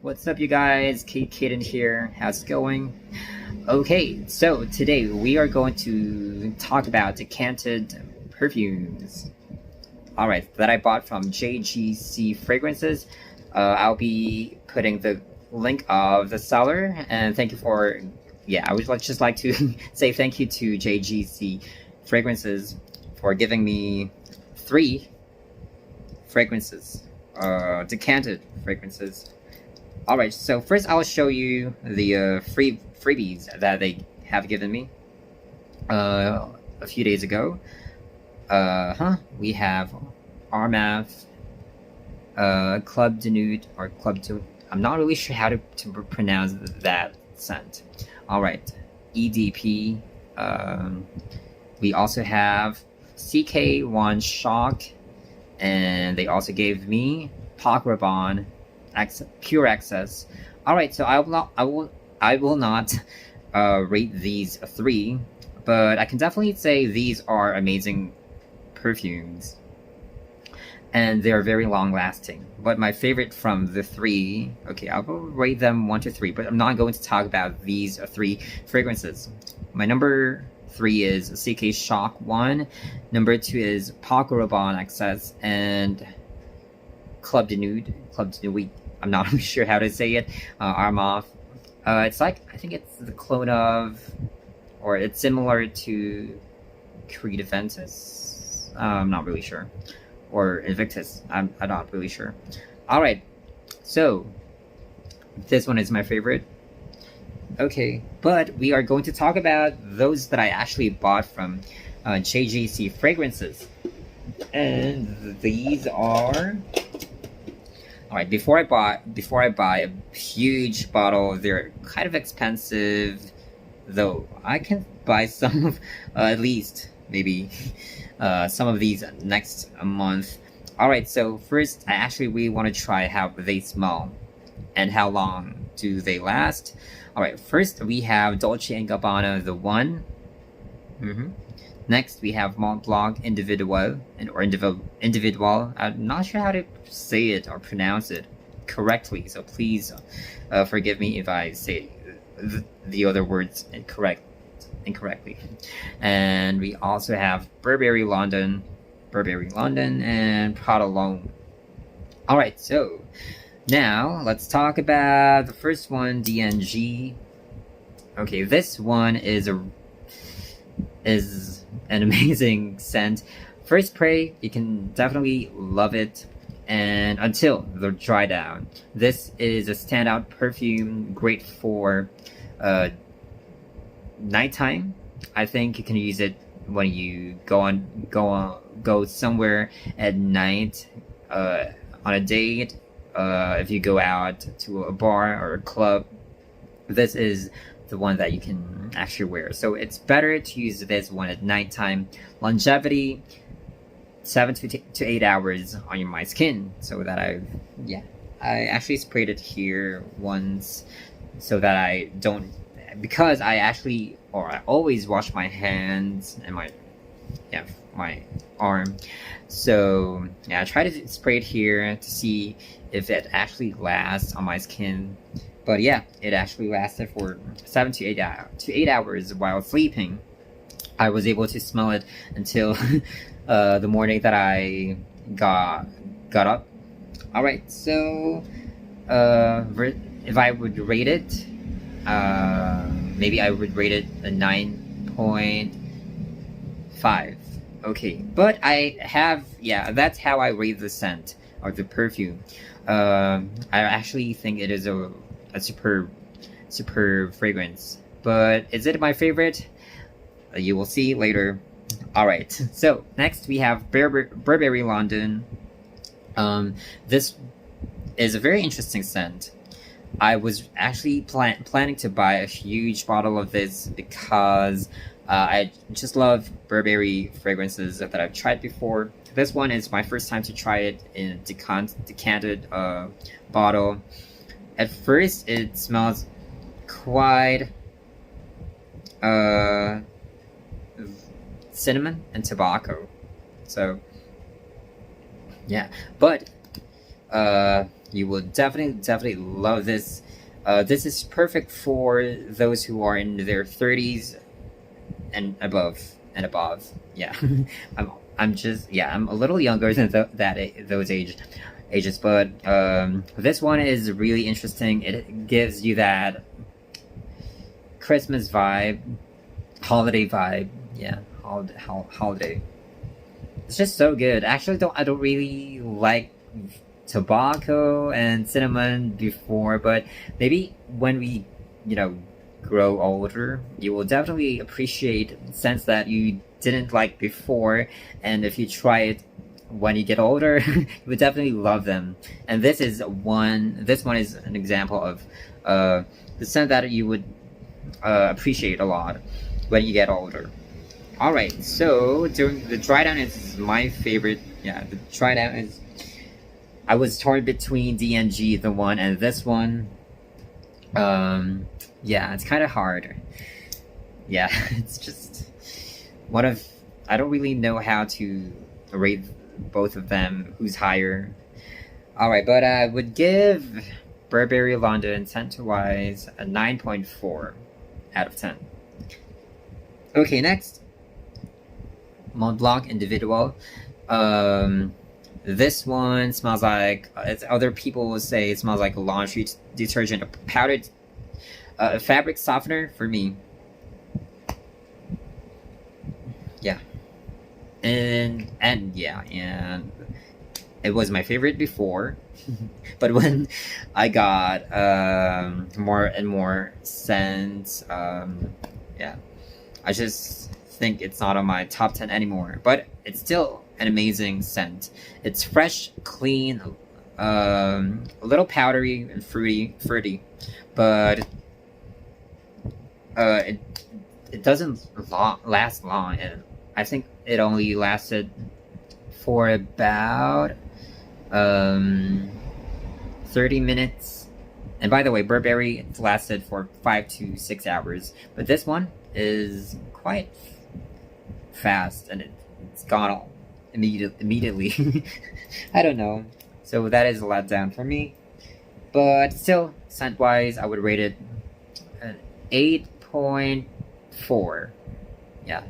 What's up, you guys? CaydCaiden here. How's it going? Okay, so today we are going to talk about decanted perfumes. Alright, that I bought from JGC Fragrances. I'll be putting the link of the seller, and thank you for, I would just like to say thank you to JGC Fragrances for giving me 3 fragrances, decanted fragrances. Alright, so first I'll show you the freebies that they have given me a few days ago. We have Armath, Club de Nude, or Club de... I'm not really sure how to pronounce that scent. Alright, EDP. We also have CK1 Shock, and they also gave me Pac Rabanne Pure Access. Alright, so I will not rate these 3, but I can definitely say these are amazing perfumes, and they're very long lasting. But my favorite from the 3, okay, I will rate them 1 to 3, but I'm not going to talk about these 3 fragrances. My number 3 is CK Shock 1, number 2 is Pac Rabanne Access, and Club de Nude. I'm not really sure how to say it. Armath. It's like, I think it's the clone of, or it's similar to Creed Ventus. I'm not really sure. Or Invictus. I'm not really sure. Alright, so this one is my favorite. Okay, but we are going to talk about those that I actually bought from JGC Fragrances. And these are... Alright, before I buy a huge bottle, they're kind of expensive, though I can buy some of, at least, maybe, some of these next month. Alright, so first, I actually really want to try how they smell, and how long do they last. Alright, first we have Dolce and Gabbana, the one. Next, we have Mont Blanc Individuel, Individual. I'm not sure how to say it or pronounce it correctly, so please forgive me if I say the other words incorrectly. And we also have Burberry London, and Prada L'Homme. Alright, so now let's talk about the first one, DNG. Okay, this one is an amazing scent. First spray, you can definitely love it, and until they dry down. This is a standout perfume, great for nighttime. I think you can use it when you go somewhere at night, on a date, if you go out to a bar or a club. This is the one that you can actually wear. So it's better to use this one at nighttime. Longevity, 7 to 8 hours on my skin. So that I actually sprayed it here once, so that I don't, because I always wash my hands and my arm. So yeah, I try to spray it here to see if it actually lasts on my skin. But yeah, it actually lasted for 7 to 8 hours while sleeping. I was able to smell it until the morning that I got up. Alright, so if I would rate it, maybe I would rate it a 9.5. Okay, but I have, that's how I rate the scent or the perfume. I actually think it is a superb fragrance, but is it my favorite? You will see later. Alright, so next we have Burberry London. This is a very interesting scent. I was actually planning to buy a huge bottle of this because I just love Burberry fragrances that I've tried before. This one is my first time to try it in a decanted bottle. At first, it smells quite cinnamon and tobacco. So yeah, but You will definitely love this. This is perfect for those who are in their 30s and above. Yeah, I'm a little younger than those ages, but this one is really interesting. It gives you that Christmas vibe, holiday vibe. Yeah, holiday. It's just so good. Actually, I don't really like tobacco and cinnamon before, but maybe when we, grow older, you will definitely appreciate scents that you didn't like before, and if you try it when you get older, you would definitely love them. And this one is an example of the scent that you would appreciate a lot when you get older. All right, so during the dry down is my favorite. Yeah, the dry down is. I was torn between D&G, the one, and this one. Yeah, it's kind of hard. Yeah, it's just one of. I don't really know how to rate both of them. Who's higher? All right, but I would give Burberry London scent-wise a 9.4 out of 10. Okay, next. Mont Blanc Individuel. This one smells like, as other people will say, it smells like a laundry detergent, a powdered fabric softener for me. Yeah, and it was my favorite before, but when I got more and more scents, yeah, I just think it's not on my top 10 anymore, but it's still an amazing scent. It's fresh, clean, a little powdery and fruity, but it doesn't last long. I think it only lasted for about 30 minutes. And by the way, Burberry, it lasted for 5 to 6 hours, but this one is quite fast, and it's gone immediately. I don't know. So that is a letdown for me. But still, scent-wise, I would rate it an 8.4. Yeah.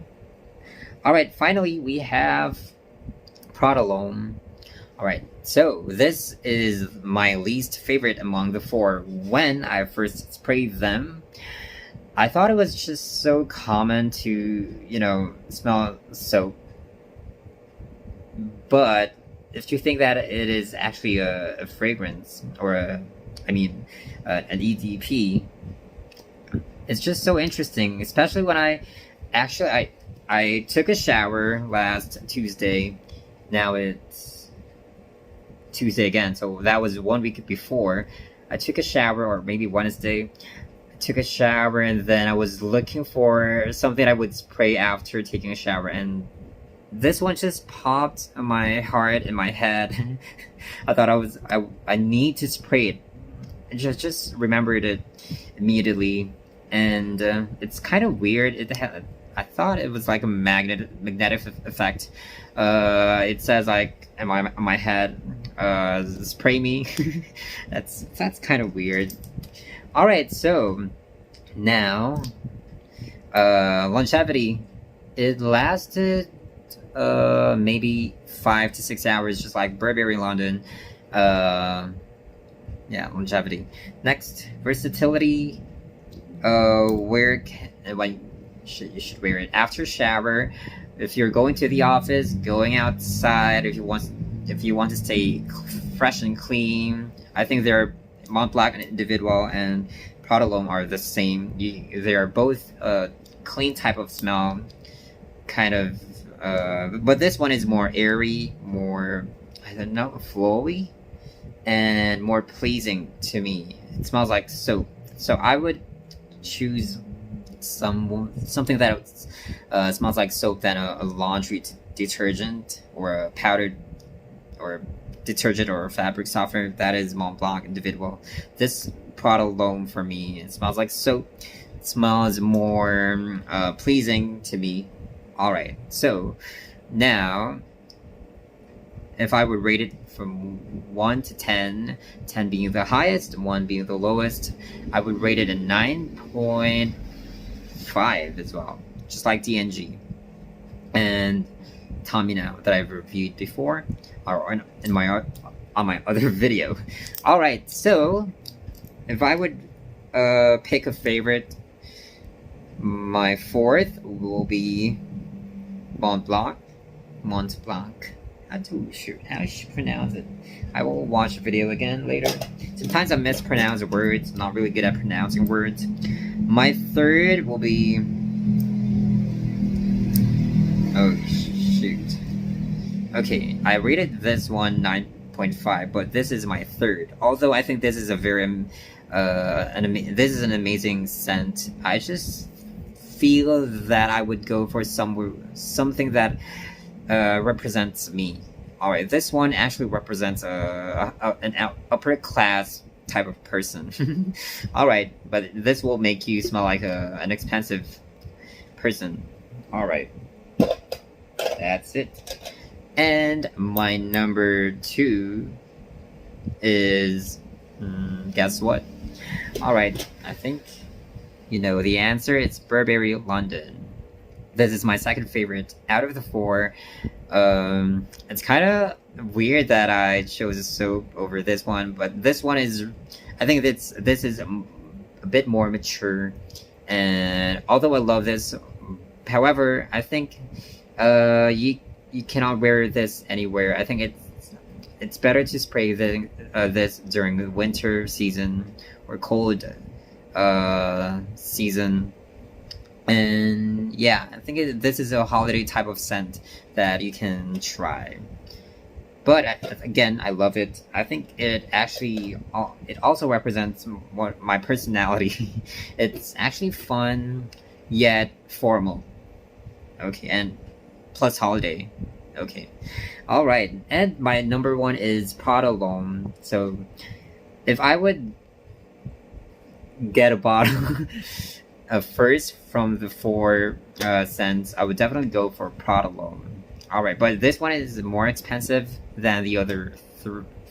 Alright, finally we have Prada L'Homme. Alright, so this is my least favorite among the four. When I first sprayed them, I thought it was just so common to, smell soap. But if you think that it is actually a fragrance, or an EDP, it's just so interesting, especially when I took a shower last Tuesday. Now it's Tuesday again, so that was 1 week before. I took a shower, or maybe Wednesday. I took a shower, and then I was looking for something I would spray after taking a shower, and this one just popped in my heart, in my head. I thought I need to spray it. I just remembered it immediately, and it's kind of weird. I thought it was like a magnetic effect. It says like in my head, spray me. That's kind of weird. All right, so now longevity. It lasted maybe 5 to 6 hours, just like Burberry London. Yeah, longevity. Next, versatility. When you should wear it after shower, if you're going to the office, going outside, if you want to stay fresh and clean. I think they're Mont Blanc Individuel and Prada L'Homme are the same. They are both clean type of smell, kind of. But this one is more airy, more, I don't know, flowy, and more pleasing to me. It smells like soap, so I would choose something that smells like soap than a laundry detergent, or a powdered or detergent or fabric softener. That is Mont Blanc Individual. This Prada L'Homme, for me, it smells like soap. It smells more pleasing to me. Alright, so now if I would rate it from 1 to 10, 10 being the highest, 1 being the lowest, I would rate it a 9.5 as well, just like DNG and Tommy Now that I've reviewed before, or on my other video. All right, so if I would pick a favorite, my fourth will be Montblanc. How should pronounce it? I will watch the video again later. Sometimes I mispronounce words. I'm not really good at pronouncing words. My third will be... Oh shoot. Okay, I rated this one 9.5, but this is my third. Although I think this is a very this is an amazing scent. I just feel that I would go for something that represents me. Alright, this one actually represents an upper class type of person. Alright, but this will make you smell like an expensive person. Alright, that's it. And my number 2 is... guess what? Alright, I think you know the answer. It's Burberry London. This is my second favorite out of the 4. It's kind of weird that I chose a soap over this one, but this one is... I think this is a bit more mature, and although I love this, however, I think you cannot wear this anywhere. I think it's better to spray this during the winter season or cold season. And yeah, I think this is a holiday type of scent that you can try. But again, I love it. I think it also represents my personality. It's actually fun yet formal. Okay, and plus holiday. Okay, all right. And my number 1 is Prada Homme. So if I would get a bottle first from the 4 scents, I would definitely go for Prada Homme. Alright, but this one is more expensive than the other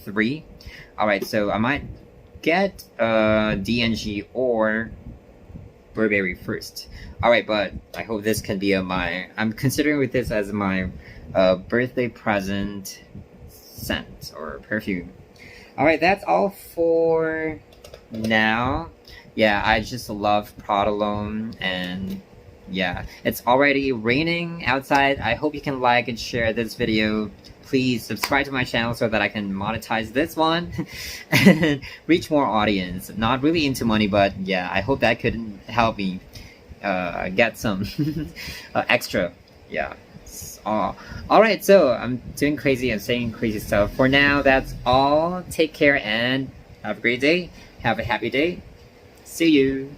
3. Alright, so I might get DNG or Burberry first. Alright, but I hope this can be I'm considering with this as my birthday present scent or perfume. Alright, that's all for now. Yeah, I just love Prada Homme, and yeah, it's already raining outside. I hope you can like and share this video. Please subscribe to my channel so that I can monetize this one and reach more audience. Not really into money, but yeah, I hope that could help me get some extra. Yeah. Alright, so I'm doing crazy and saying crazy stuff. For now, that's all. Take care and have a great day. Have a happy day. See you.